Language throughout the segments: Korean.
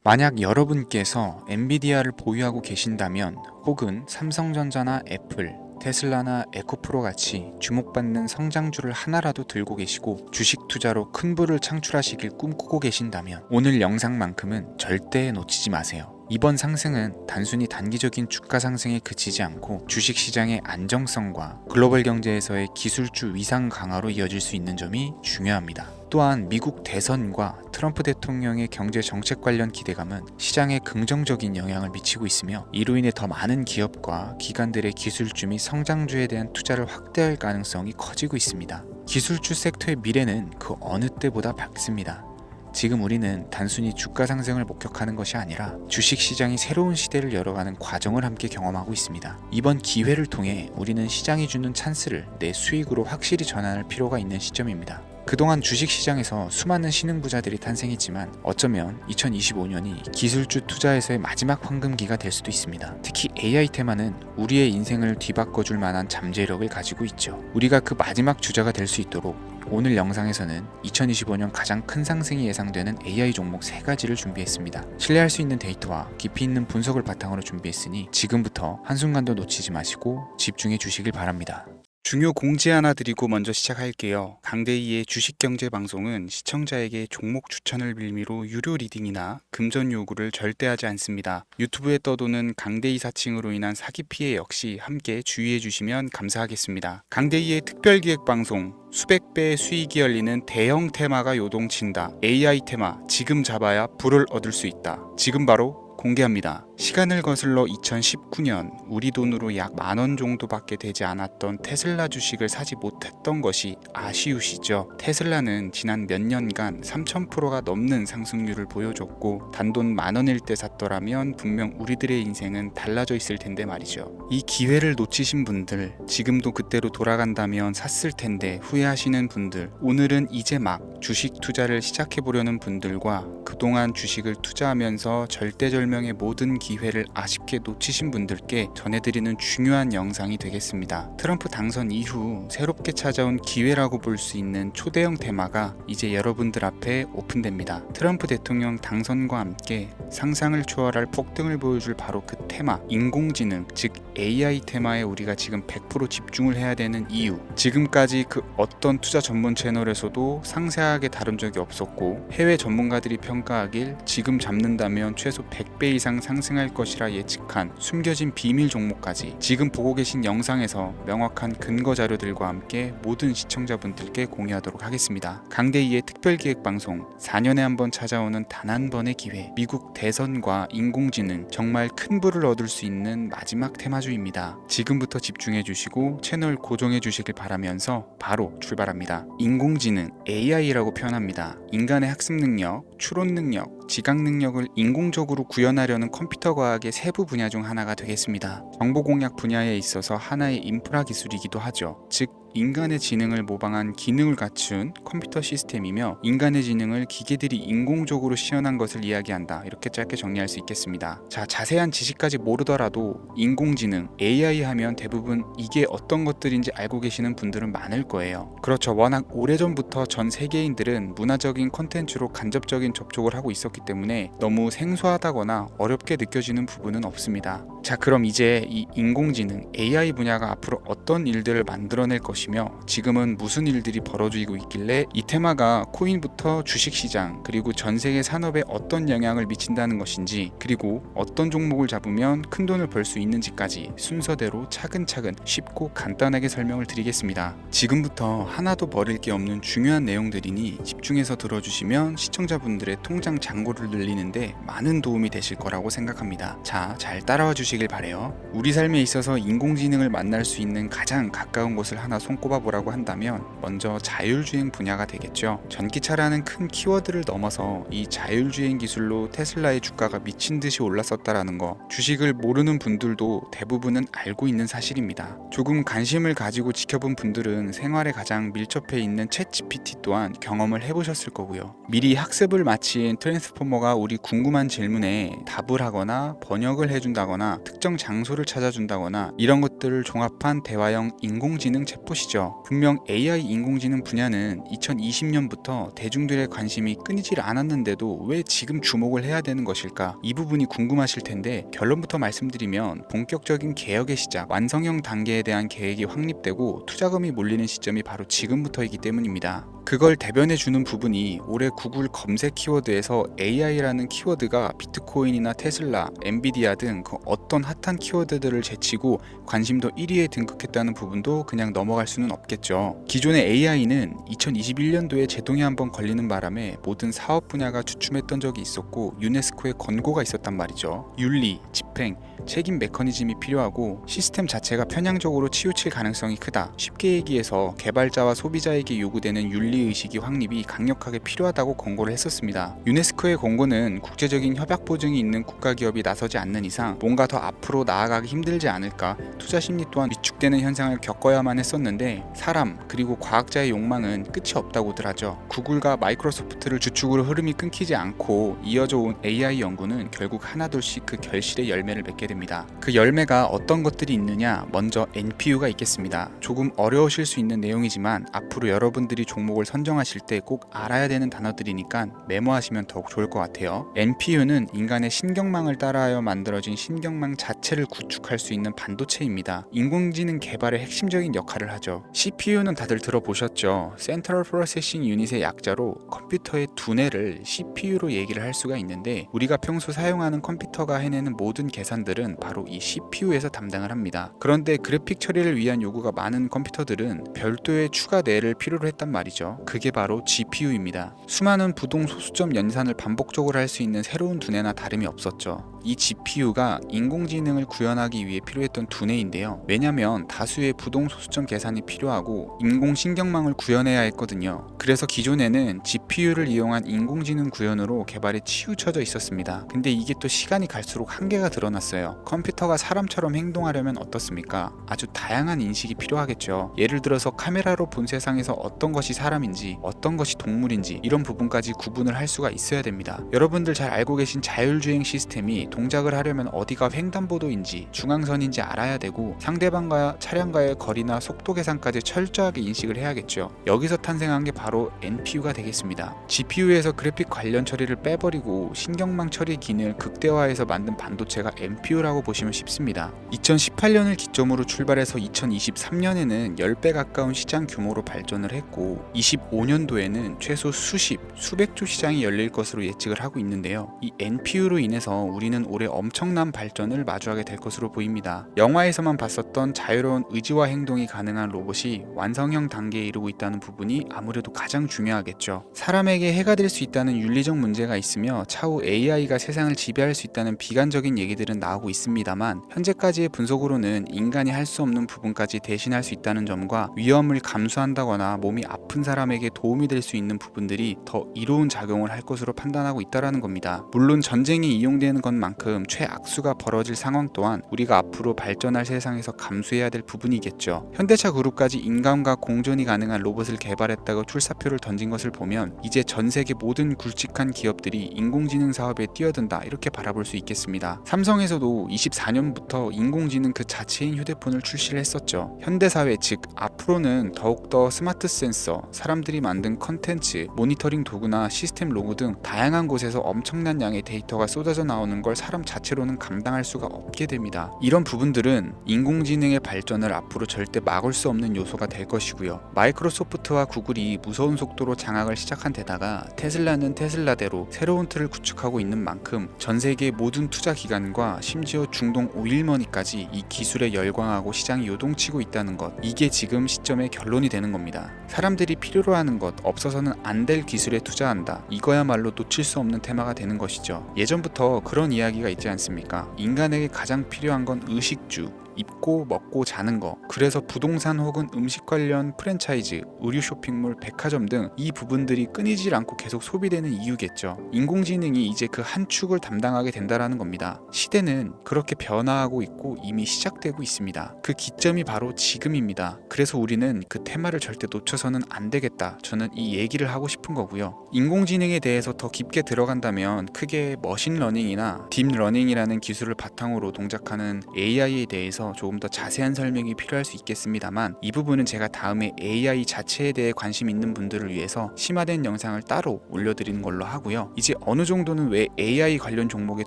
만약 여러분께서 엔비디아를 보유하고 계신다면 혹은 삼성전자나 애플, 테슬라나 에코프로 같이 주목받는 성장주를 하나라도 들고 계시고 주식 투자로 큰 부를 창출하시길 꿈꾸고 계신다면 오늘 영상만큼은 절대 놓치지 마세요. 이번 상승은 단순히 단기적인 주가 상승에 그치지 않고 주식시장의 안정성과 글로벌 경제에서의 기술주 위상 강화로 이어질 수 있는 점이 중요합니다. 또한 미국 대선과 트럼프 대통령의 경제 정책 관련 기대감은 시장에 긍정적인 영향을 미치고 있으며 이로 인해 더 많은 기업과 기관들의 기술주 및 성장주에 대한 투자를 확대할 가능성이 커지고 있습니다. 기술주 섹터의 미래는 그 어느 때보다 밝습니다. 지금 우리는 단순히 주가 상승을 목격하는 것이 아니라 주식시장이 새로운 시대를 열어가는 과정을 함께 경험하고 있습니다. 이번 기회를 통해 우리는 시장이 주는 찬스를 내 수익으로 확실히 전환할 필요가 있는 시점입니다. 그동안 주식시장에서 수많은 신흥부자들이 탄생했지만 어쩌면 2025년이 기술주 투자에서의 마지막 황금기가 될 수도 있습니다. 특히 AI 테마는 우리의 인생을 뒤바꿔줄 만한 잠재력을 가지고 있죠. 우리가 그 마지막 주자가 될 수 있도록 오늘 영상에서는 2025년 가장 큰 상승이 예상되는 AI 종목 3가지를 준비했습니다. 신뢰할 수 있는 데이터와 깊이 있는 분석을 바탕으로 준비했으니 지금부터 한순간도 놓치지 마시고 집중해 주시길 바랍니다. 중요 공지 하나 드리고 먼저 시작할게요. 강대희의 주식경제 방송은 시청자에게 종목 추천을 빌미로 유료 리딩이나 금전 요구를 절대 하지 않습니다. 유튜브에 떠도는 강대희 사칭으로 인한 사기 피해 역시 함께 주의해 주시면 감사하겠습니다. 강대희의 특별기획 방송 수백 배의 수익이 열리는 대형 테마가 요동친다. AI 테마 지금 잡아야 불을 얻을 수 있다. 지금 바로 공개합니다. 시간을 거슬러 2019년 우리 돈으로 약 10,000원 정도밖에 되지 않았던 테슬라 주식을 사지 못했던 것이 아쉬우시죠? 테슬라는 지난 몇 년간 3000%가 넘는 상승률을 보여줬고 단돈 10,000원일 때 샀더라면 분명 우리들의 인생은 달라져 있을 텐데 말이죠. 이 기회를 놓치신 분들, 지금도 그때로 돌아간다면 샀을 텐데 후회하시는 분들, 오늘은 이제 막 주식 투자를 시작해보려는 분들과 그동안 주식을 투자하면서 절대절명의 모든 기회를 아쉽게 놓치신 분들께 전해드리는 중요한 영상이 되겠습니다. 트럼프 당선 이후 새롭게 찾아온 기회라고 볼 수 있는 초대형 테마가 이제 여러분들 앞에 오픈됩니다. 트럼프 대통령 당선과 함께 상상을 초월할 폭등을 보여줄 바로 그 테마, 인공지능, 즉 AI 테마에 우리가 지금 100% 집중을 해야 되는 이유, 지금까지 그 어떤 투자 전문 채널에서도 상세하게 다룬 적이 없었고 해외 전문가들이 평가하길 지금 잡는다면 최소 100배 이상 상승할 것이라 예측한 숨겨진 비밀 종목까지 지금 보고 계신 영상에서 명확한 근거 자료들과 함께 모든 시청자분들께 공유하도록 하겠습니다. 강대희의 특별기획방송 4년에 한 번 찾아오는 단 한 번의 기회, 미국 대선과 인공지능 정말 큰 부를 얻을 수 있는 마지막 테마주입니다. 지금부터 집중해 주시고 채널 고정해 주시길 바라면서 바로 출발합니다. 인공지능, AI라고 표현합니다. 인간의 학습 능력, 추론 능력, 지각 능력을 인공적으로 구현하려는 컴퓨터 과학의 세부 분야 중 하나가 되겠습니다. 정보 공략 분야에 있어서 하나의 인프라 기술이기도 하죠. 즉 인간의 지능을 모방한 기능을 갖춘 컴퓨터 시스템이며 인간의 지능을 기계들이 인공적으로 시연한 것을 이야기한다. 이렇게 짧게 정리할 수 있겠습니다. 자, 자세한 지식까지 모르더라도 인공지능, AI 하면 대부분 이게 어떤 것들인지 알고 계시는 분들은 많을 거예요. 그렇죠. 워낙 오래전부터 전 세계인들은 문화적인 콘텐츠로 간접적인 접촉을 하고 있었기 때문에 너무 생소하다거나 어렵게 느껴지는 부분은 없습니다. 자, 그럼 이제 이 인공지능, AI 분야가 앞으로 어떤 일들을 만들어낼 것이며 지금은 무슨 일들이 벌어지고 있길래 이 테마가 코인부터 주식시장 그리고 전 세계 산업에 어떤 영향을 미친다는 것인지, 그리고 어떤 종목을 잡으면 큰 돈을 벌 수 있는지까지 순서대로 차근차근 쉽고 간단하게 설명을 드리겠습니다. 지금부터 하나도 버릴 게 없는 중요한 내용들이니 집중해서 들어주시면 시청자분들의 통장 잔고를 늘리는데 많은 도움이 되실 거라고 생각합니다. 자, 잘 따라와 주시길 바래요. 우리 삶에 있어서 인공지능을 만날 수 있는 가장 가까운 곳을 하나 손꼽아 보라고 한다면 먼저 자율주행 분야가 되겠죠. 전기차라는 큰 키워드를 넘어서 이 자율주행 기술로 테슬라의 주가가 미친 듯이 올랐었다라는 거, 주식을 모르는 분들도 대부분은 알고 있는 사실입니다. 조금 관심을 가지고 지켜본 분들은 생활에 가장 밀접해 있는 챗GPT 또한 경험을 해보셨을 거고요. 미리 학습을 마친 트랜스포머가 우리 궁금한 질문에 답을 하거나 번역을 해준다거나 특정 장소를 찾아준다거나 이런 것들을 종합한 대화형 인공지능 챗봇이죠. 분명 AI 인공지능 분야는 2020년부터 대중들의 관심이 끊이질 않았는데도 왜 지금 주목을 해야 되는 것일까? 이 부분이 궁금하실 텐데 결론부터 말씀드리면 본격적인 개혁의 시작, 완성형 단계에 대한 계획이 확립되고 투자금이 몰리는 시점이 바로 지금부터이기 때문입니다. 그걸 대변해주는 부분이 올해 구글 검색 키워드에서 AI라는 키워드가 비트코인이나 테슬라, 엔비디아 등 그 어떤 핫한 키워드들을 제치고 관심도 1위에 등극했다는 부분도 그냥 넘어갈 수는 없겠죠. 기존의 AI는 2021년도에 제동이 한번 걸리는 바람에 모든 사업 분야가 주춤했던 적이 있었고 유네스코의 권고가 있었단 말이죠. 윤리, 집행, 책임 메커니즘이 필요하고 시스템 자체가 편향적으로 치우칠 가능성이 크다. 쉽게 얘기해서 개발자와 소비자에게 요구되는 윤리의식이 확립이 강력하게 필요하다고 권고를 했었습니다. 유네스코의 권고는 국제적인 협약 보증이 있는 국가기업이 나서지 않는 이상 뭔가 더 앞으로 나아가기 힘들지 않을까, 투자 심리 또한 위축되는 현상을 겪어야만 했었는데 사람 그리고 과학자의 욕망은 끝이 없다고들 하죠. 구글과 마이크로소프트를 주축으로 흐름이 끊기지 않고 이어져 온 AI 연구는 결국 하나둘씩 그 결실의 열매를 맺게 됩니다. 그 열매가 어떤 것들이 있느냐, 먼저 NPU가 있겠습니다. 조금 어려우실 수 있는 내용이지만 앞으로 여러분들이 종목을 선정하실 때 꼭 알아야 되는 단어들이니까 메모하시면 더욱 좋을 것 같아요. NPU는 인간의 신경망을 따라하여 만들어진 신경망 자체를 구축할 수 있는 반도체입니다. 인공지능 개발의 핵심적인 역할을 하죠. CPU는 다들 들어보셨죠? Central Processing Unit의 약자로 컴퓨터의 두뇌를 CPU로 얘기를 할 수가 있는데 우리가 평소 사용하는 컴퓨터가 해내는 모든 계산들은 바로 이 CPU에서 담당을 합니다. 그런데 그래픽 처리를 위한 요구가 많은 컴퓨터들은 별도의 추가 뇌를 필요로 했단 말이죠. 그게 바로 GPU입니다. 수많은 부동 소수점 연산을 반복적으로 할 수 있는 새로운 두뇌나 다름이 없었죠. 이 GPU가 인공지능을 구현하기 위해 필요했던 두뇌인데요. 왜냐면 다수의 부동 소수점 계산이 필요하고 인공신경망을 구현해야 했거든요. 그래서 기존에는 GPU를 이용한 인공지능 구현으로 개발에 치우쳐져 있었습니다. 근데 이게 또 시간이 갈수록 한계가 드러났어요. 컴퓨터가 사람처럼 행동하려면 어떻습니까? 아주 다양한 인식이 필요하겠죠. 예를 들어서 카메라로 본 세상에서 어떤 것이 사람인지 어떤 것이 동물인지 이런 부분까지 구분을 할 수가 있어야 됩니다. 여러분들 잘 알고 계신 자율주행 시스템이 동작을 하려면 어디가 횡단보도인지 중앙선인지 알아야 되고 상대방과 차량과의 거리나 속도 계산까지 철저하게 인식을 해야겠죠. 여기서 탄생한 게 바로 NPU가 되겠습니다. GPU에서 그래픽 관련 처리를 빼버리고 신경망 처리 기능을 극대화해서 만든 반도체가 NPU라고 보시면 쉽습니다. 2018년을 기점으로 출발해서 2023년에는 10배 가까운 시장 규모로 발전을 했고 25년도에는 최소 수백조 시장이 열릴 것으로 예측을 하고 있는데요. 이 NPU로 인해서 우리는 올해 엄청난 발전을 마주하게 될 것으로 보입니다. 영화에서만 봤었던 자유로운 의지와 행동이 가능한 로봇이 완성형 단계에 이르고 있다는 부분이 아무래도 가장 중요하겠죠. 사람에게 해가 될 수 있다는 윤리적 문제가 있으며 차후 AI가 세상을 지배할 수 있다는 비관적인 얘기들은 나오고 있습니다만 현재까지의 분석으로는 인간이 할 수 없는 부분까지 대신할 수 있다는 점과 위험을 감수한다거나 몸이 아픈 사람에게 도움이 될 수 있는 부분들이 더 이로운 작용을 할 것으로 판단하고 있다는 겁니다. 물론 전쟁이 이용되는 것만큼 최악수가 벌어질 상황 또한 우리가 앞으로 발전할 세상에서 감수해야 될 부분이겠죠. 현대차 그룹까지 인간과 공존이 가능한 로봇을 개발했다고 출사표를 던진 것을 보면 이제 전 세계 모든 굵직한 기업들이 인공지능 사업에 뛰어든다 이렇게 바라볼 수 있겠습니다. 삼성에서도 24년부터 인공지능 그 자체인 휴대폰을 출시를 했었죠. 현대사회 즉 앞으로는 더욱더 스마트 센서, 사람들이 만든 컨텐츠, 모니터링 도구나 시스템 로고 등 다양한 곳에서 엄청난 양의 데이터가 쏟아져 나오는 걸 사람 자체로는 감당할 수가 없게 됩니다. 이런 부분들은 인공지능의 발전을 앞으로 절대 막을 수 없는 요소가 될 것이고요. 마이크로소프트와 구글이 무서운 속도로 장악을 시작한 데다가 테슬라는 테슬라대로 새로운 틀을 구축하고 있는 만큼 전 세계 모든 투자 기관과 심지어 중동 오일머니까지 이 기술에 열광하고 시장이 요동치고 있다는 것, 이게 지금 시점의 결론이 되는 겁니다. 사람들이 필요로 하는 것, 없어서는 안 될 기술에 투자한다. 이거야말로 놓칠 수 없는 테마가 되는 것이죠. 예전부터 그런 이야기가 있지 않습니까? 인간에게 가장 필요한 건 의식주, 입고 먹고 자는 거, 그래서 부동산 혹은 음식 관련 프랜차이즈, 의류 쇼핑몰, 백화점 등 이 부분들이 끊이질 않고 계속 소비되는 이유겠죠. 인공지능이 이제 그 한 축을 담당하게 된다라는 겁니다. 시대는 그렇게 변화하고 있고 이미 시작되고 있습니다. 그 기점이 바로 지금입니다. 그래서 우리는 그 테마를 절대 놓쳐서는 안 되겠다. 저는 이 얘기를 하고 싶은 거고요. 인공지능에 대해서 더 깊게 들어간다면 크게 머신러닝이나 딥러닝이라는 기술을 바탕으로 동작하는 AI에 대해서 조금 더 자세한 설명이 필요할 수 있겠습니다만, 이 부분은 제가 다음에 AI 자체에 대해 관심 있는 분들을 위해서 심화된 영상을 따로 올려드리는 걸로 하고요. 이제 어느 정도는 왜 AI 관련 종목에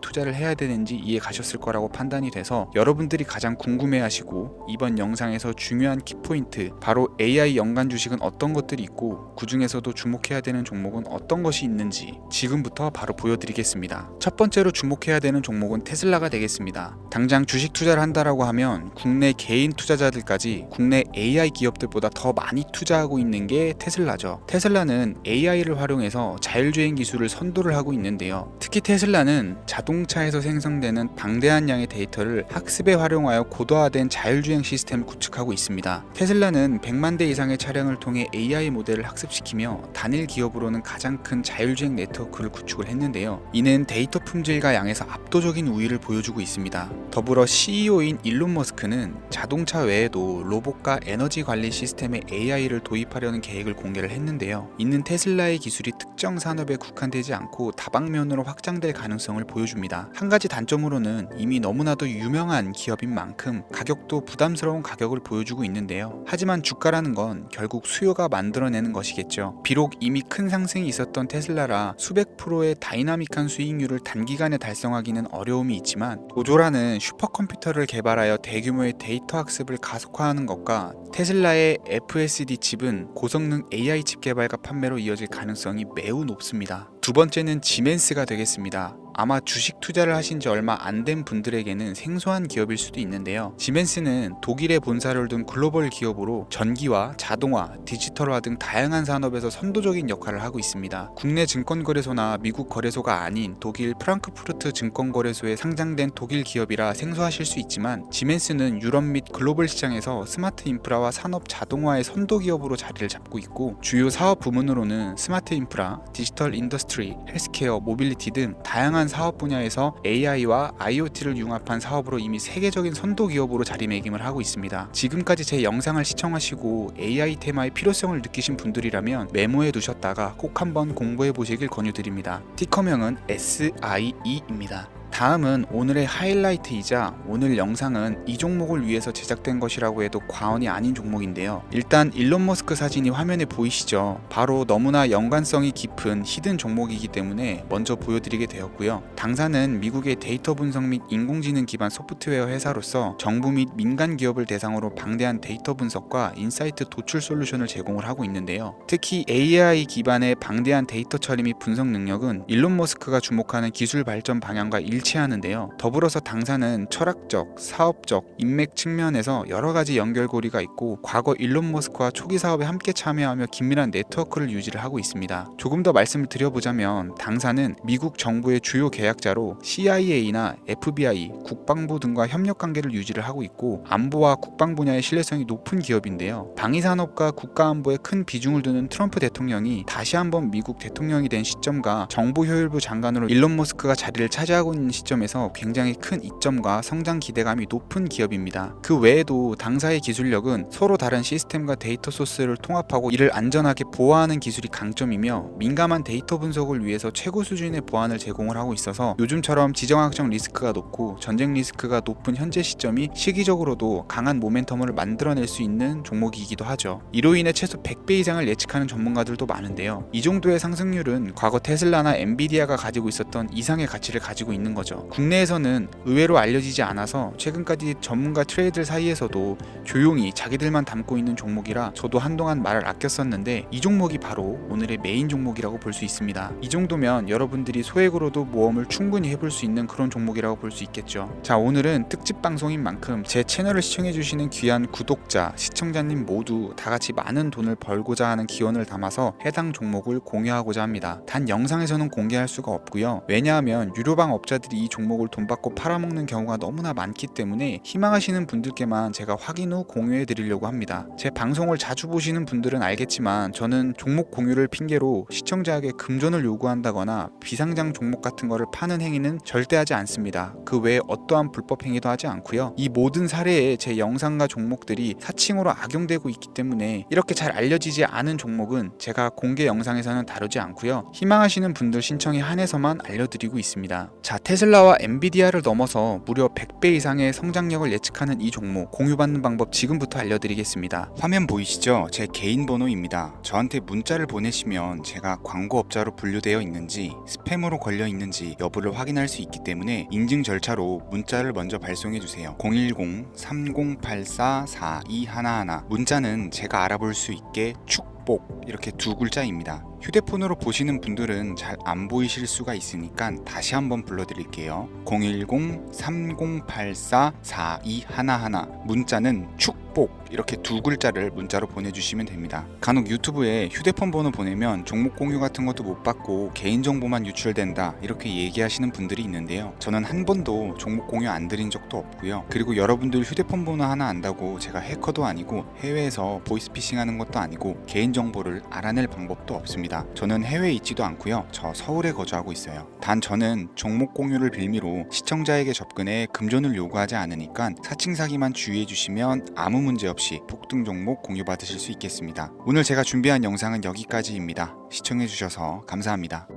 투자를 해야 되는지 이해 가셨을 거라고 판단이 돼서, 여러분들이 가장 궁금해하시고 이번 영상에서 중요한 키포인트, 바로 AI 연관 주식은 어떤 것들이 있고 그 중에서도 주목해야 되는 종목은 어떤 것이 있는지 지금부터 바로 보여드리겠습니다. 첫 번째로 주목해야 되는 종목은 테슬라가 되겠습니다. 당장 주식 투자를 한다라고 하면 국내 개인 투자자들까지 국내 AI 기업들보다 더 많이 투자하고 있는 게 테슬라죠. 테슬라는 AI를 활용해서 자율주행 기술을 선도를 하고 있는데요. 특히 테슬라는 자동차에서 생성되는 방대한 양의 데이터를 학습에 활용하여 고도화된 자율주행 시스템을 구축하고 있습니다. 테슬라는 100만 대 이상의 차량을 통해 AI 모델을 학습시키며 단일 기업으로는 가장 큰 자율주행 네트워크를 구축을 했는데요. 이는 데이터 품질과 양에서 압도적인 우위를 보여주고 있습니다. 더불어 CEO인 일론 머스크는 자동차 외에도 로봇과 에너지 관리 시스템에 AI를 도입하려는 계획을 공개를 했는데요. 이는 테슬라의 기술이 특정 산업에 국한되지 않고 다방면으로 확장될 가능성을 보여줍니다. 한 가지 단점으로는 이미 너무나도 유명한 기업인 만큼 가격도 부담스러운 가격을 보여주고 있는데요. 하지만 주가라는 건 결국 수요가 만들어내는 것이겠죠. 비록 이미 큰 상승이 있었던 테슬라라 수백 프로의 다이나믹한 수익률을 단기간에 달성하기는 어려움이 있지만, 도조라는 슈퍼컴퓨터를 개발하여 대규모의 데이터 학습을 가속화하는 것과 테슬라의 FSD 칩은 고성능 AI 칩 개발과 판매로 이어질 가능성이 매우 높습니다. 두 번째는 지멘스가 되겠습니다. 아마 주식 투자를 하신 지 얼마 안 된 분들에게는 생소한 기업일 수도 있는데요. 지멘스는 독일에 본사를 둔 글로벌 기업으로 전기와 자동화, 디지털화 등 다양한 산업에서 선도적인 역할을 하고 있습니다. 국내 증권거래소나 미국 거래소가 아닌 독일 프랑크푸르트 증권거래소에 상장된 독일 기업이라 생소하실 수 있지만, 지멘스는 유럽 및 글로벌 시장에서 스마트 인프라와 산업 자동화의 선도 기업으로 자리를 잡고 있고, 주요 사업 부문으로는 스마트 인프라, 디지털 인더스트리, 헬스케어, 모빌리티 등 다양한 사업 분야에서 AI와 IoT를 융합한 사업으로 이미 세계적인 선도 기업으로 자리매김을 하고 있습니다. 지금까지 제 영상을 시청하시고 AI 테마의 필요성을 느끼신 분들이라면 메모해 두셨다가 꼭 한번 공부해 보시길 권유드립니다. 티커명은 SIE입니다. 다음은 오늘의 하이라이트이자 오늘 영상은 이 종목을 위해서 제작된 것이라고 해도 과언이 아닌 종목인데요. 일단 일론 머스크 사진이 화면에 보이시죠? 바로 너무나 연관성이 깊은 히든 종목이기 때문에 먼저 보여드리게 되었고요. 당사는 미국의 데이터 분석 및 인공지능 기반 소프트웨어 회사로서 정부 및 민간 기업을 대상으로 방대한 데이터 분석과 인사이트 도출 솔루션을 제공을 하고 있는데요. 특히 AI 기반의 방대한 데이터 처리 및 분석 능력은 일론 머스크가 주목하는 기술 발전 방향과 일치하는데요. 더불어서 당사는 철학적, 사업적, 인맥 측면에서 여러 가지 연결고리가 있고, 과거 일론 머스크와 초기 사업에 함께 참여하며 긴밀한 네트워크를 유지를 하고 있습니다. 조금 더 말씀을 드려보자면, 당사는 미국 정부의 주요 계약자로 CIA나 FBI, 국방부 등과 협력 관계를 유지를 하고 있고, 안보와 국방 분야의 신뢰성이 높은 기업인데요. 방위산업과 국가안보에 큰 비중을 두는 트럼프 대통령이 다시 한번 미국 대통령이 된 시점과 정보효율부 장관으로 일론 머스크가 자리를 차지하고 있는 시점에서 굉장히 큰 이점과 성장 기대감이 높은 기업입니다. 그 외에도 당사의 기술력은 서로 다른 시스템과 데이터 소스를 통합하고 이를 안전하게 보호하는 기술이 강점이며, 민감한 데이터 분석을 위해서 최고 수준의 보안을 제공을 하고 있어서 요즘처럼 지정학적 리스크가 높고 전쟁 리스크가 높은 현재 시점이 시기적으로도 강한 모멘텀을 만들어낼 수 있는 종목이기도 하죠. 이로 인해 최소 100배 이상을 예측하는 전문가들도 많은데요. 이 정도의 상승률은 과거 테슬라나 엔비디아가 가지고 있었던 이상의 가치를 가지고 있는 거죠. 국내에서는 의외로 알려지지 않아서 최근까지 전문가 트레이더 사이에서도 조용히 자기들만 담고 있는 종목이라 저도 한동안 말을 아꼈었는데, 이 종목이 바로 오늘의 메인 종목이라고 볼 수 있습니다. 이 정도면 여러분들이 소액으로도 모험을 충분히 해볼 수 있는 그런 종목이라고 볼 수 있겠죠. 자, 오늘은 특집 방송인 만큼 제 채널을 시청해주시는 귀한 구독자, 시청자님 모두 다같이 많은 돈을 벌고자 하는 기원을 담아서 해당 종목을 공유하고자 합니다. 단 영상에서는 공개할 수가 없고요. 왜냐하면 유료방 업자들이 사람들이 이 종목을 돈 받고 팔아먹는 경우가 너무나 많기 때문에 희망하시는 분들께만 제가 확인 후 공유해 드리려고 합니다. 제 방송을 자주 보시는 분들은 알겠지만 저는 종목 공유를 핑계로 시청자에게 금전을 요구한다거나 비상장 종목 같은 거를 파는 행위는 절대 하지 않습니다. 그 외에 어떠한 불법 행위도 하지 않고요. 이 모든 사례에 제 영상과 종목들이 사칭으로 악용되고 있기 때문에 이렇게 잘 알려지지 않은 종목은 제가 공개 영상에서는 다루지 않고요. 희망하시는 분들 신청에 한해서만 알려드리고 있습니다. 자, 테슬라와 엔비디아를 넘어서 무려 100배 이상의 성장력을 예측하는 이 종목 공유받는 방법 지금부터 알려드리겠습니다. 화면 보이시죠? 제 개인 번호입니다. 저한테 문자를 보내시면 제가 광고업자로 분류되어 있는지 스팸으로 걸려 있는지 여부를 확인할 수 있기 때문에 인증 절차로 문자를 먼저 발송해 주세요. 010-3084-4211 문자는 제가 알아볼 수 있게 축복 이렇게 두 글자입니다. 휴대폰으로 보시는 분들은 잘 안 보이실 수가 있으니까 다시 한번 불러드릴게요. 010-3084-4211 문자는 축복 이렇게 두 글자를 문자로 보내주시면 됩니다. 간혹 유튜브에 휴대폰 번호 보내면 종목 공유 같은 것도 못 받고 개인정보만 유출된다 이렇게 얘기하시는 분들이 있는데요. 저는 한 번도 종목 공유 안 드린 적도 없고요. 그리고 여러분들 휴대폰 번호 하나 안다고 제가 해커도 아니고 해외에서 보이스피싱 하는 것도 아니고 개인정보를 알아낼 방법도 없습니다. 저는 해외에 있지도 않고요. 저 서울에 거주하고 있어요. 단 저는 종목 공유를 빌미로 시청자에게 접근해 금전을 요구하지 않으니까 사칭 사기만 주의해 주시면 아무 문제 없이 폭등 종목 공유 받으실 수 있겠습니다. 오늘 제가 준비한 영상은 여기까지입니다. 시청해 주셔서 감사합니다.